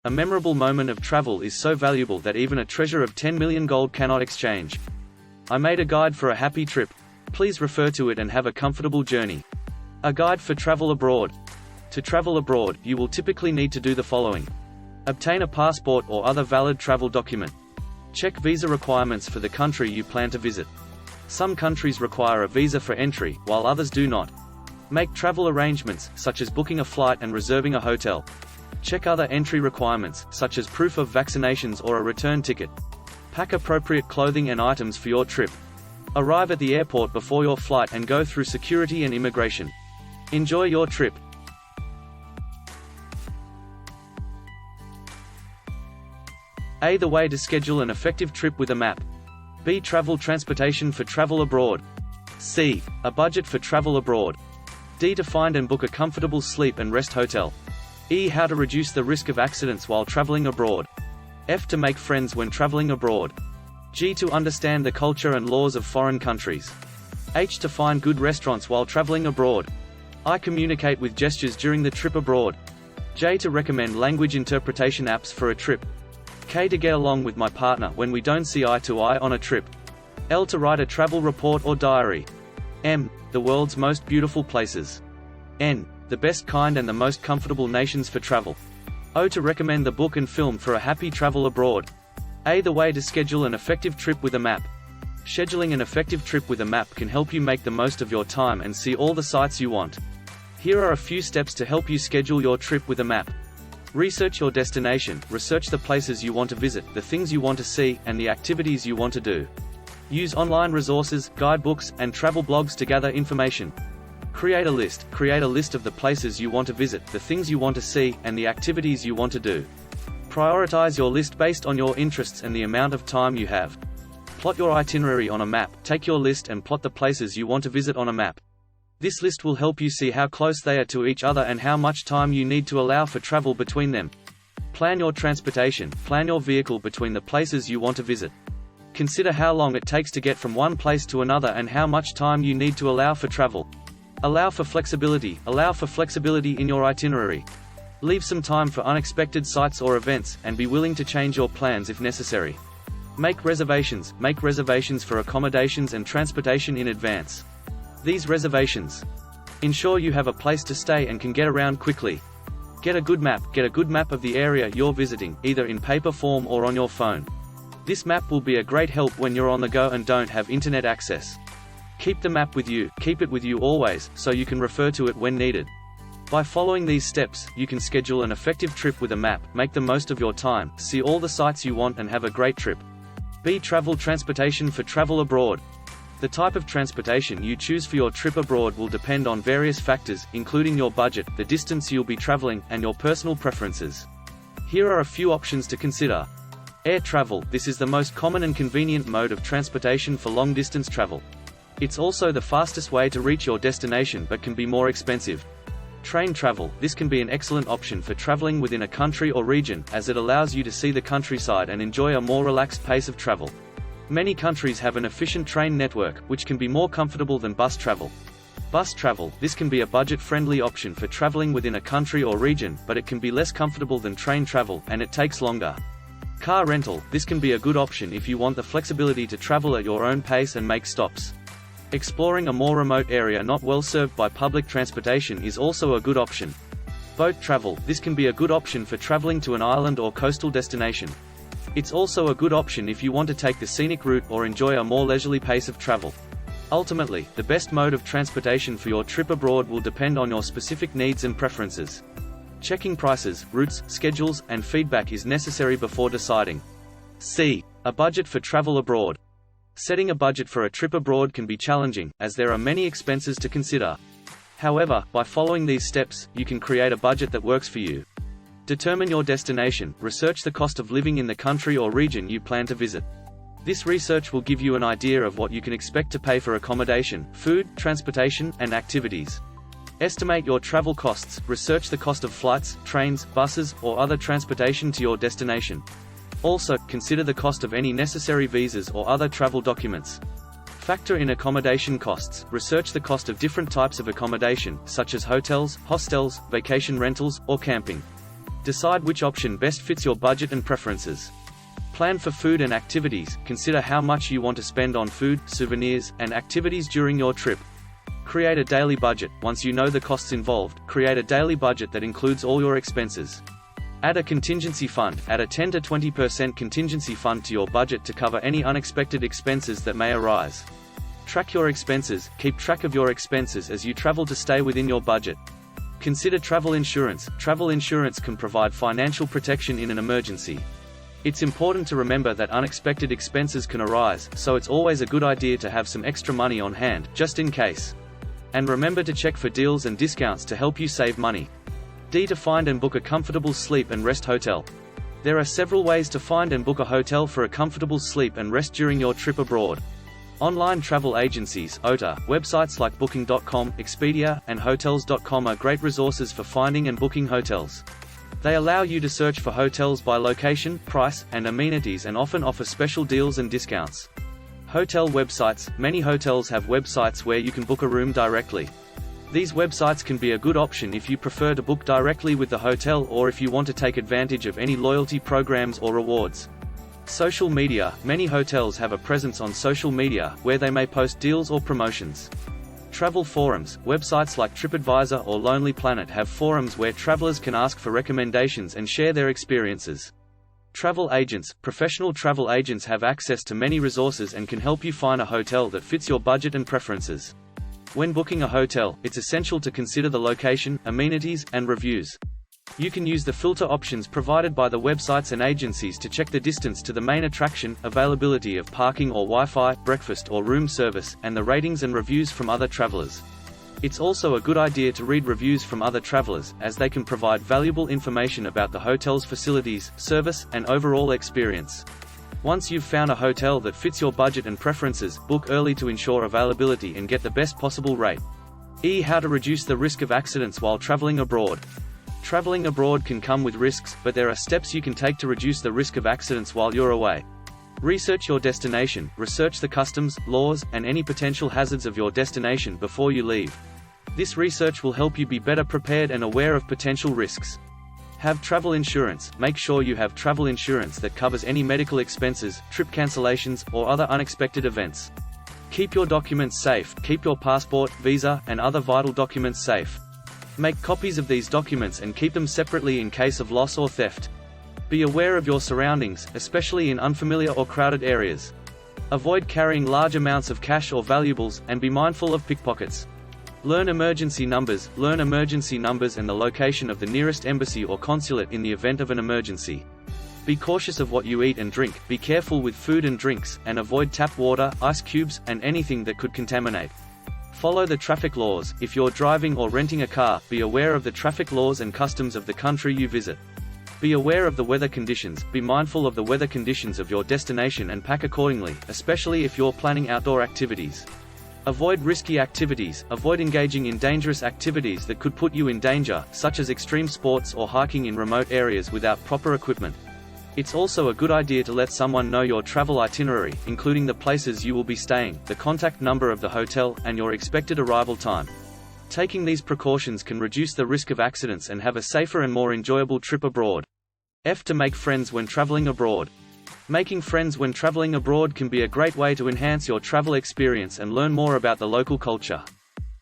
A memorable moment of travel is so valuable that even a treasure of 10 million gold cannot exchange. I made a guide for a happy trip. Please refer to it and have a comfortable journey. A guide for travel abroad. To travel abroad, you will typically need to do the following. Obtain a passport or other valid travel document. Check visa requirements for the country you plan to visit. Some countries require a visa for entry, while others do not. Make travel arrangements, such as booking a flight and reserving a hotel. Check other entry requirements, such as proof of vaccinations or a return ticket. Pack appropriate clothing and items for your trip. Arrive at the airport before your flight and go through security and immigration. Enjoy your trip. A. The way to schedule an effective trip with a map. B. Travel transportation for travel abroad. C. A budget for travel abroad. D. To find and book a comfortable sleep and rest hotel. E. How to reduce the risk of accidents while traveling abroad. F. To make friends when traveling abroad. G. To understand the culture and laws of foreign countries. H. To find good restaurants while traveling abroad. I. Communicate with gestures during the trip abroad. J. To recommend language interpretation apps for a trip. K. To get along with my partner when we don't see eye to eye on a trip. L. To write a travel report or diary. M. The world's most beautiful places. N. The best kind and the most comfortable nations for travel. O. To recommend the book and film for a happy travel abroad. A. The way to schedule an effective trip with a map. Scheduling an effective trip with a map can help you make the most of your time and see all the sights you want. Here are a few steps to help you schedule your trip with a map. Research your destination, research the places you want to visit, the things you want to see, and the activities you want to do. Use online resources, guidebooks, and travel blogs to gather information. Create a list of the places you want to visit, the things you want to see, and the activities you want to do. Prioritize your list based on your interests and the amount of time you have. Plot your itinerary on a map, take your list and plot the places you want to visit on a map. This list will help you see how close they are to each other and how much time you need to allow for travel between them. Plan your transportation, plan your vehicle between the places you want to visit. Consider how long it takes to get from one place to another and how much time you need to allow for travel. Allow for flexibility in your itinerary. Leave some time for unexpected sights or events, and be willing to change your plans if necessary. Make reservations for accommodations and transportation in advance. These reservations ensure you have a place to stay and can get around quickly. Get a good map of the area you're visiting, either in paper form or on your phone. This map will be a great help when you're on the go and don't have internet access. Keep the map with you, keep it with you always, so you can refer to it when needed. By following these steps, you can schedule an effective trip with a map, make the most of your time, see all the sights you want and have a great trip. B. Travel transportation for travel abroad. The type of transportation you choose for your trip abroad will depend on various factors, including your budget, the distance you'll be traveling, and your personal preferences. Here are a few options to consider. Air travel. This is the most common and convenient mode of transportation for long-distance travel. It's also the fastest way to reach your destination but can be more expensive. Train travel. This can be an excellent option for traveling within a country or region, as it allows you to see the countryside and enjoy a more relaxed pace of travel. Many countries have an efficient train network, which can be more comfortable than bus travel. Bus travel. This can be a budget-friendly option for traveling within a country or region, but it can be less comfortable than train travel, and it takes longer. Car rental. This can be a good option if you want the flexibility to travel at your own pace and make stops. Exploring a more remote area not well served by public transportation is also a good option. Boat travel. This can be a good option for traveling to an island or coastal destination. It's also a good option if you want to take the scenic route or enjoy a more leisurely pace of travel. Ultimately, the best mode of transportation for your trip abroad will depend on your specific needs and preferences. Checking prices, routes, schedules, and feedback is necessary before deciding. C. A budget for travel abroad. Setting a budget for a trip abroad can be challenging, as there are many expenses to consider. However, by following these steps, you can create a budget that works for you. Determine your destination. Research the cost of living in the country or region you plan to visit. This research will give you an idea of what you can expect to pay for accommodation, food, transportation, and activities. Estimate your travel costs. Research the cost of flights, trains, buses, or other transportation to your destination. Also, consider the cost of any necessary visas or other travel documents. Factor in accommodation costs. Research the cost of different types of accommodation, such as hotels, hostels, vacation rentals, or camping. Decide which option best fits your budget and preferences. Plan for food and activities. Consider how much you want to spend on food, souvenirs, and activities during your trip. Create a daily budget. Once you know the costs involved, create a daily budget that includes all your expenses. Add a contingency fund. Add a 10 to 20% contingency fund to your budget to cover any unexpected expenses that may arise. Track your expenses. Keep track of your expenses as you travel to stay within your budget. Consider travel insurance. Travel insurance can provide financial protection in an emergency. It's important to remember that unexpected expenses can arise, so it's always a good idea to have some extra money on hand, just in case. And remember to check for deals and discounts to help you save money. D. To find and book a comfortable sleep and rest hotel. There are several ways to find and book a hotel for a comfortable sleep and rest during your trip abroad. Online travel agencies, OTA, websites like Booking.com, Expedia, and Hotels.com are great resources for finding and booking hotels. They allow you to search for hotels by location, price, and amenities and often offer special deals and discounts. Hotel websites. Many hotels have websites where you can book a room directly. These websites can be a good option if you prefer to book directly with the hotel or if you want to take advantage of any loyalty programs or rewards. Social media. Many hotels have a presence on social media, where they may post deals or promotions. Travel forums. Websites like TripAdvisor or Lonely Planet have forums where travelers can ask for recommendations and share their experiences. Travel agents. Professional travel agents have access to many resources and can help you find a hotel that fits your budget and preferences. When booking a hotel, it's essential to consider the location, amenities, and reviews. You can use the filter options provided by the websites and agencies to check the distance to the main attraction, availability of parking or Wi-Fi, breakfast or room service, and the ratings and reviews from other travelers. It's also a good idea to read reviews from other travelers, as they can provide valuable information about the hotel's facilities, service, and overall experience. Once you've found a hotel that fits your budget and preferences, book early to ensure availability and get the best possible rate. E. How to reduce the risk of accidents while traveling abroad. Traveling abroad can come with risks, but there are steps you can take to reduce the risk of accidents while you're away. Research your destination. Research the customs, laws, and any potential hazards of your destination before you leave. This research will help you be better prepared and aware of potential risks. Have travel insurance. Make sure you have travel insurance that covers any medical expenses, trip cancellations, or other unexpected events. Keep your documents safe. Keep your passport, visa, and other vital documents safe. Make copies of these documents and keep them separately in case of loss or theft. Be aware of your surroundings, especially in unfamiliar or crowded areas. Avoid carrying large amounts of cash or valuables, and be mindful of pickpockets. Learn emergency numbers. Learn emergency numbers and the location of the nearest embassy or consulate in the event of an emergency. Be cautious of what you eat and drink. Be careful with food and drinks, and avoid tap water, ice cubes, and anything that could contaminate. Follow the traffic laws. If you're driving or renting a car, be aware of the traffic laws and customs of the country you visit. Be aware of the weather conditions. Be mindful of the weather conditions of your destination and pack accordingly, especially if you're planning outdoor activities. Avoid risky activities. Avoid engaging in dangerous activities that could put you in danger, such as extreme sports or hiking in remote areas without proper equipment. It's also a good idea to let someone know your travel itinerary, including the places you will be staying, the contact number of the hotel, and your expected arrival time. Taking these precautions can reduce the risk of accidents and have a safer and more enjoyable trip abroad. F. To make friends when traveling abroad. Making friends when traveling abroad can be a great way to enhance your travel experience and learn more about the local culture.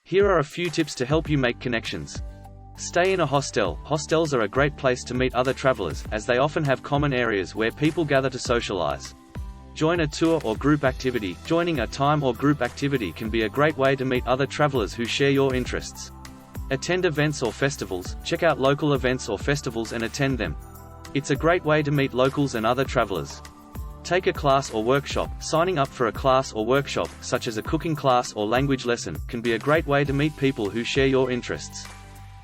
Here are a few tips to help you make connections. Stay in a hostel. Hostels are a great place to meet other travelers, as they often have common areas where people gather to socialize. Join a tour or group activity. Joining a time or group activity can be a great way to meet other travelers who share your interests. Attend events or festivals. Check out local events or festivals and attend them. It's a great way to meet locals and other travelers. Take a class or workshop. Signing up for a class or workshop, such as a cooking class or language lesson, can be a great way to meet people who share your interests.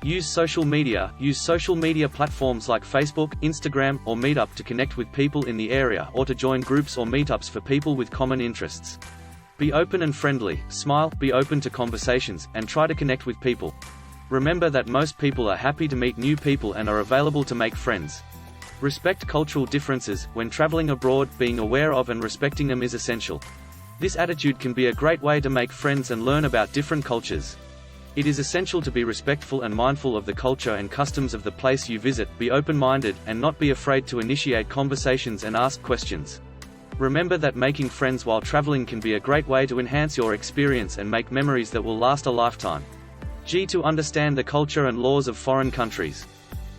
Use social media. Use social media platforms like Facebook, Instagram, or Meetup to connect with people in the area or to join groups or meetups for people with common interests. Be open and friendly. Smile, be open to conversations, and try to connect with people. Remember that most people are happy to meet new people and are available to make friends. Respect cultural differences. When traveling abroad, being aware of and respecting them is essential. This attitude can be a great way to make friends and learn about different cultures. It is essential to be respectful and mindful of the culture and customs of the place you visit, be open-minded, and not be afraid to initiate conversations and ask questions. Remember that making friends while traveling can be a great way to enhance your experience and make memories that will last a lifetime. To understand the culture and laws of foreign countries.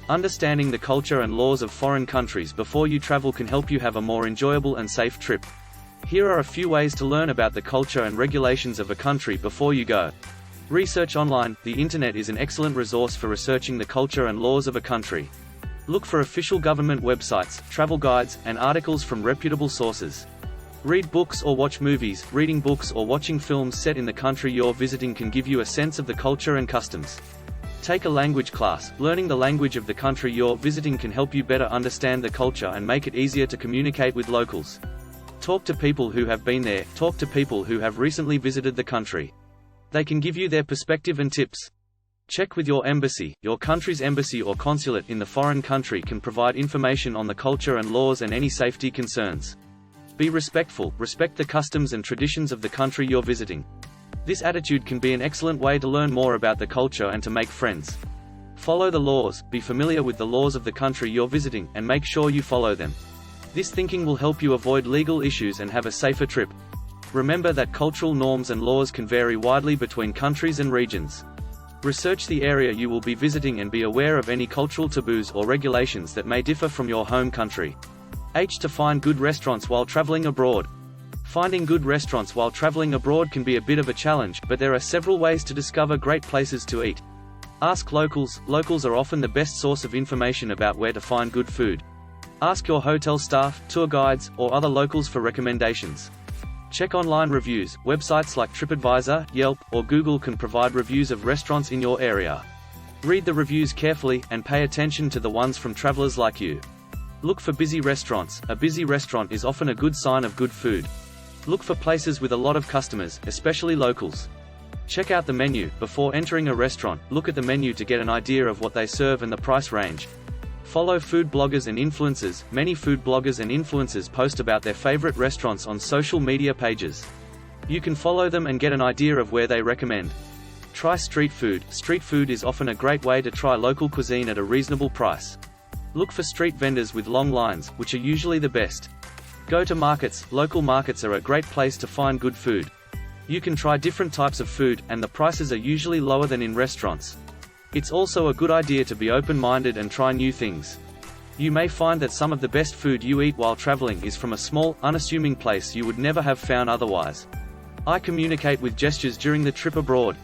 Understanding the culture and laws of foreign countries before you travel can help you have a more enjoyable and safe trip. Here are a few ways to learn about the culture and regulations of a country before you go. Research online. The internet is an excellent resource for researching the culture and laws of a country. Look for official government websites, travel guides, and articles from reputable sources. Read books or watch movies. Reading books or watching films set in the country you're visiting can give you a sense of the culture and customs. Take a language class. Learning the language of the country you're visiting can help you better understand the culture and make it easier to communicate with locals. Talk to people who have been there. Talk to people who have recently visited the country. They can give you their perspective and tips. Check with your embassy. Your country's embassy or consulate in the foreign country can provide information on the culture and laws and any safety concerns. Be respectful. Respect the customs and traditions of the country you're visiting. This attitude can be an excellent way to learn more about the culture and to make friends. Follow the laws. Be familiar with the laws of the country you're visiting, and make sure you follow them. This thinking will help you avoid legal issues and have a safer trip. Remember that cultural norms and laws can vary widely between countries and regions. Research the area you will be visiting and be aware of any cultural taboos or regulations that may differ from your home country. To find good restaurants while traveling abroad. Finding good restaurants while traveling abroad can be a bit of a challenge, but there are several ways to discover great places to eat. Ask locals. Locals are often the best source of information about where to find good food. Ask your hotel staff, tour guides, or other locals for recommendations. Check online reviews. Websites like TripAdvisor, Yelp, or Google can provide reviews of restaurants in your area. Read the reviews carefully, and pay attention to the ones from travelers like you. Look for busy restaurants. A busy restaurant is often a good sign of good food. Look for places with a lot of customers, especially locals. Check out the menu. Before entering a restaurant, look at the menu to get an idea of what they serve and the price range. Follow food bloggers and influencers. Many food bloggers and influencers post about their favorite restaurants on social media pages. You can follow them and get an idea of where they recommend. Try street food. Street food is often a great way to try local cuisine at a reasonable price. Look for street vendors with long lines, which are usually the best. Go to markets. Local markets are a great place to find good food. You can try different types of food, and the prices are usually lower than in restaurants. It's also a good idea to be open-minded and try new things. You may find that some of the best food you eat while traveling is from a small, unassuming place you would never have found otherwise. Communicate with gestures during the trip abroad.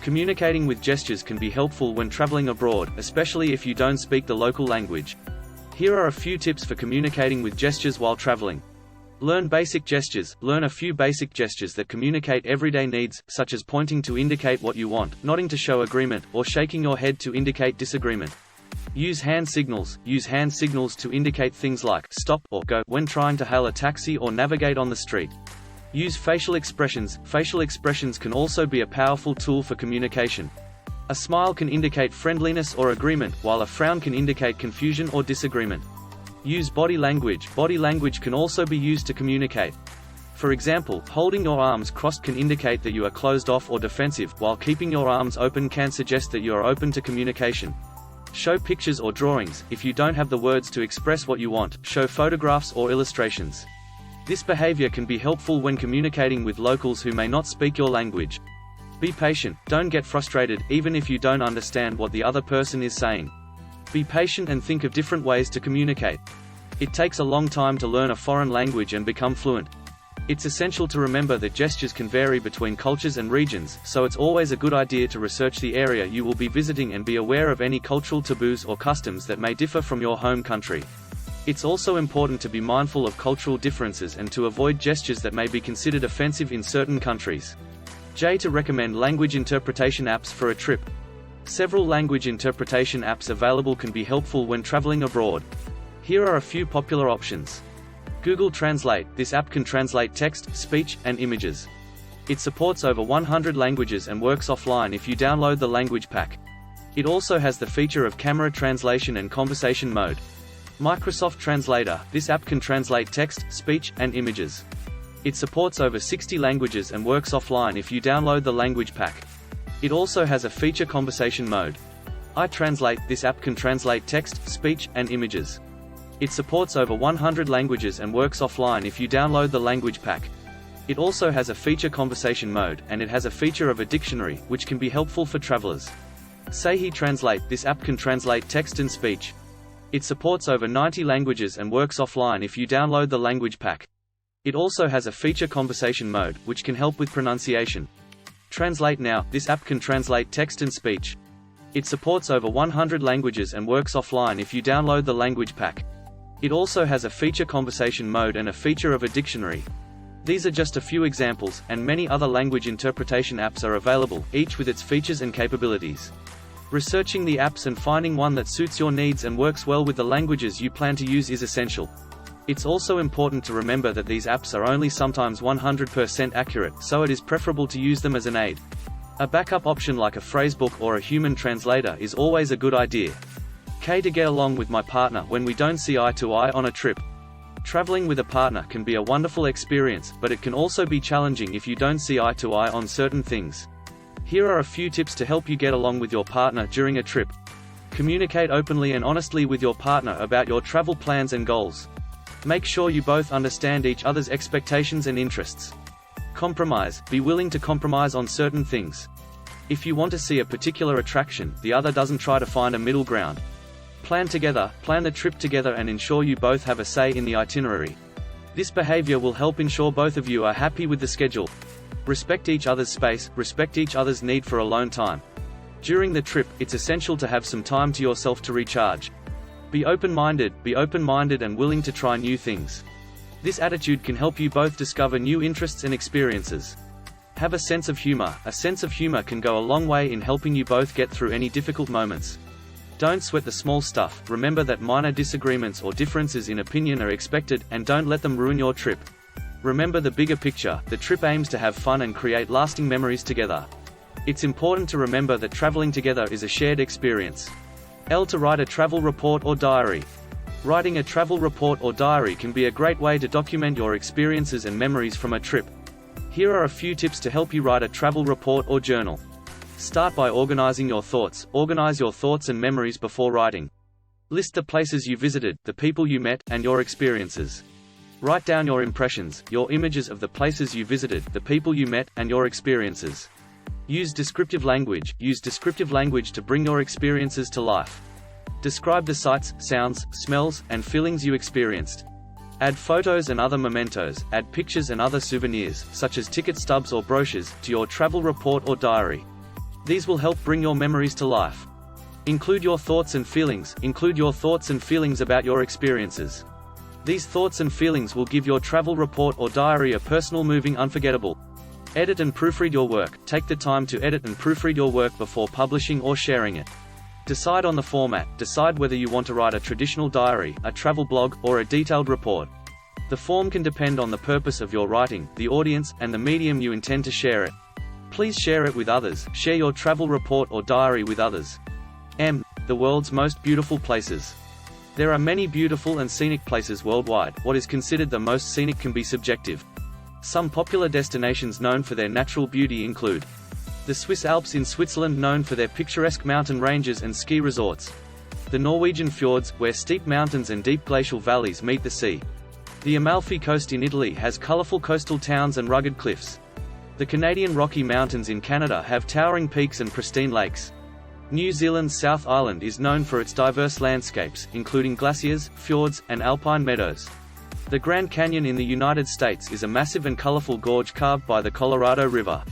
Communicating with gestures can be helpful when traveling abroad, especially if you don't speak the local language. Here are a few tips for communicating with gestures while traveling. Learn basic gestures. Learn a few basic gestures that communicate everyday needs, such as pointing to indicate what you want, nodding to show agreement, or shaking your head to indicate disagreement. Use hand signals. Use hand signals to indicate things like stop or go when trying to hail a taxi or navigate on the street. Use facial expressions. Facial expressions can also be a powerful tool for communication. A smile can indicate friendliness or agreement, while a frown can indicate confusion or disagreement. Use body language. Body language can also be used to communicate. For example, holding your arms crossed can indicate that you are closed off or defensive, while keeping your arms open can suggest that you are open to communication. Show pictures or drawings. If you don't have the words to express what you want, show photographs or illustrations. This behavior can be helpful when communicating with locals who may not speak your language. Be patient. Don't get frustrated, even if you don't understand what the other person is saying. Be patient and think of different ways to communicate. It takes a long time to learn a foreign language and become fluent. It's essential to remember that gestures can vary between cultures and regions, so it's always a good idea to research the area you will be visiting and be aware of any cultural taboos or customs that may differ from your home country. It's also important to be mindful of cultural differences and to avoid gestures that may be considered offensive in certain countries. To recommend language interpretation apps for a trip. Several language interpretation apps available can be helpful when traveling abroad. Here are a few popular options. Google Translate. This app can translate text, speech, and images. It supports over 100 languages and works offline if you download the language pack. It also has the feature of camera translation and conversation mode. Microsoft Translator. This app can translate text, speech, and images. It supports over 60 languages and works offline if you download the language pack. It also has a feature conversation mode. iTranslate. This app can translate text, speech, and images. It supports over 100 languages and works offline if you download the language pack. It also has a feature conversation mode, and it has a feature of a dictionary, which can be helpful for travelers. Sahih Translate. This app can translate text and speech. It supports over 90 languages and works offline if you download the language pack. It also has a feature conversation mode, which can help with pronunciation. Translate Now. This app can translate text and speech. It supports over 100 languages and works offline if you download the language pack. It also has a feature conversation mode and a feature of a dictionary. These are just a few examples, and many other language interpretation apps are available, each with its features and capabilities. Researching the apps and finding one that suits your needs and works well with the languages you plan to use is essential. It's also important to remember that these apps are only sometimes 100% accurate, so it is preferable to use them as an aid. A backup option like a phrasebook or a human translator is always a good idea. To get along with my partner when we don't see eye to eye on a trip. Traveling with a partner can be a wonderful experience, but it can also be challenging if you don't see eye to eye on certain things. Here are a few tips to help you get along with your partner during a trip. Communicate openly and honestly with your partner about your travel plans and goals. Make sure you both understand each other's expectations and interests. Compromise. Be willing to compromise on certain things. If you want to see a particular attraction, the other doesn't try to find a middle ground. Plan together, plan the trip together and ensure you both have a say in the itinerary. This behavior will help ensure both of you are happy with the schedule. Respect each other's space, respect each other's need for alone time. During the trip, it's essential to have some time to yourself to recharge. Be open-minded and willing to try new things. This attitude can help you both discover new interests and experiences. Have a sense of humor. A sense of humor can go a long way in helping you both get through any difficult moments. Don't sweat the small stuff. Remember that minor disagreements or differences in opinion are expected, and don't let them ruin your trip. Remember the bigger picture. The trip aims to have fun and create lasting memories together. It's important to remember that traveling together is a shared experience. To write a travel report or diary. Writing a travel report or diary can be a great way to document your experiences and memories from a trip. Here are a few tips to help you write a travel report or journal. Start by organizing your thoughts. Organize your thoughts and memories before writing. List the places you visited, the people you met, and your experiences. Write down your impressions, your images of the places you visited, the people you met, and your experiences. Use descriptive language. Use descriptive language to bring your experiences to life. Describe the sights, sounds, smells, and feelings you experienced. Add photos and other mementos. Add pictures and other souvenirs, such as ticket stubs or brochures, to your travel report or diary. These will help bring your memories to life. Include your thoughts and feelings. Include your thoughts and feelings about your experiences. These thoughts and feelings will give your travel report or diary a personal, moving, unforgettable. Edit and proofread your work. Take the time to edit and proofread your work before publishing or sharing it. Decide on the format. Decide whether you want to write a traditional diary, a travel blog, or a detailed report. The form can depend on the purpose of your writing, the audience, and the medium you intend to share it. Please share it with others. Share your travel report or diary with others. The world's most beautiful places. There are many beautiful and scenic places worldwide. What is considered the most scenic can be subjective. Some popular destinations known for their natural beauty include the Swiss Alps in Switzerland, known for their picturesque mountain ranges and ski resorts. The Norwegian fjords, where steep mountains and deep glacial valleys meet the sea. The Amalfi Coast in Italy has colorful coastal towns and rugged cliffs. The Canadian Rocky Mountains in Canada have towering peaks and pristine lakes. New Zealand's South Island is known for its diverse landscapes, including glaciers, fjords, and alpine meadows. The Grand Canyon in the United States is a massive and colorful gorge carved by the Colorado River.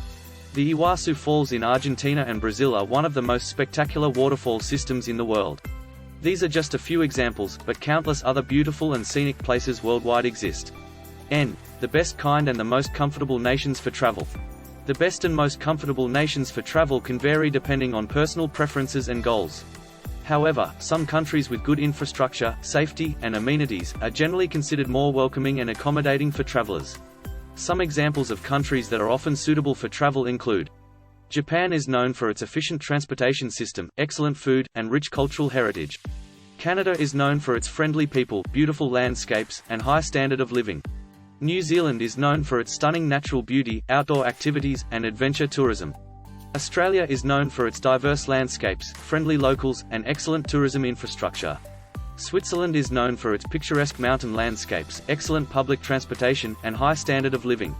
The Iguazu Falls in Argentina and Brazil are one of the most spectacular waterfall systems in the world. These are just a few examples, but countless other beautiful and scenic places worldwide exist. The best kind and the most comfortable nations for travel. The best and most comfortable nations for travel can vary depending on personal preferences and goals. However, some countries with good infrastructure, safety, and amenities are generally considered more welcoming and accommodating for travelers. Some examples of countries that are often suitable for travel include: Japan is known for its efficient transportation system, excellent food, and rich cultural heritage. Canada is known for its friendly people, beautiful landscapes, and high standard of living. New Zealand is known for its stunning natural beauty, outdoor activities, and adventure tourism. Australia is known for its diverse landscapes, friendly locals, and excellent tourism infrastructure. Switzerland is known for its picturesque mountain landscapes, excellent public transportation, and high standard of living.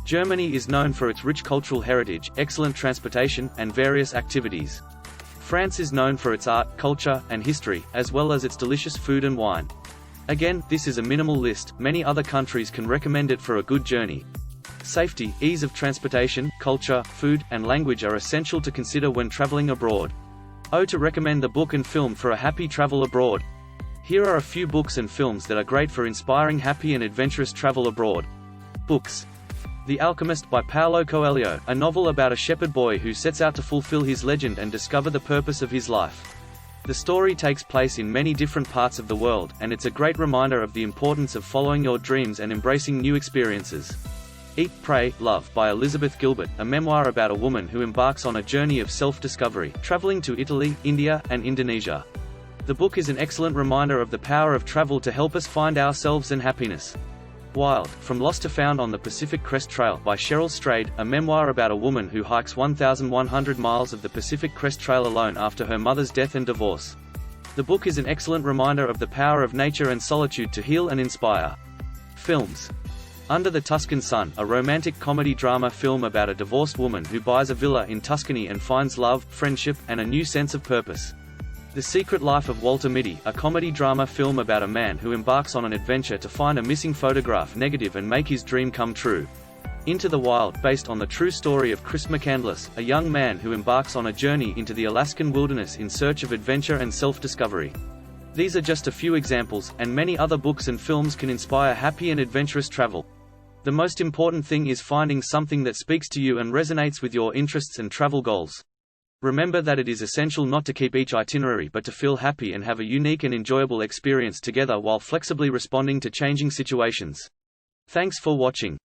Germany is known for its rich cultural heritage, excellent transportation, and various activities. France is known for its art, culture, and history, as well as its delicious food and wine. Again, this is a minimal list, many other countries can recommend it for a good journey. Safety, ease of transportation, culture, food, and language are essential to consider when traveling abroad. To recommend the book and film for a happy travel abroad. Here are a few books and films that are great for inspiring happy and adventurous travel abroad. Books. The Alchemist by Paulo Coelho, a novel about a shepherd boy who sets out to fulfill his legend and discover the purpose of his life. The story takes place in many different parts of the world, and it's a great reminder of the importance of following your dreams and embracing new experiences. Eat, Pray, Love by Elizabeth Gilbert, a memoir about a woman who embarks on a journey of self-discovery, traveling to Italy, India, and Indonesia. The book is an excellent reminder of the power of travel to help us find ourselves and happiness. Wild, From Lost to Found on the Pacific Crest Trail by Cheryl Strayed, a memoir about a woman who hikes 1,100 miles of the Pacific Crest Trail alone after her mother's death and divorce. The book is an excellent reminder of the power of nature and solitude to heal and inspire. Films. Under the Tuscan Sun, a romantic comedy drama film about a divorced woman who buys a villa in Tuscany and finds love, friendship, and a new sense of purpose. The Secret Life of Walter Mitty, a comedy drama film about a man who embarks on an adventure to find a missing photograph negative and make his dream come true. Into the Wild, based on the true story of Chris McCandless, a young man who embarks on a journey into the Alaskan wilderness in search of adventure and self-discovery. These are just a few examples, and many other books and films can inspire happy and adventurous travel. The most important thing is finding something that speaks to you and resonates with your interests and travel goals. Remember that it is essential not to keep each itinerary but to feel happy and have a unique and enjoyable experience together while flexibly responding to changing situations. Thanks for watching.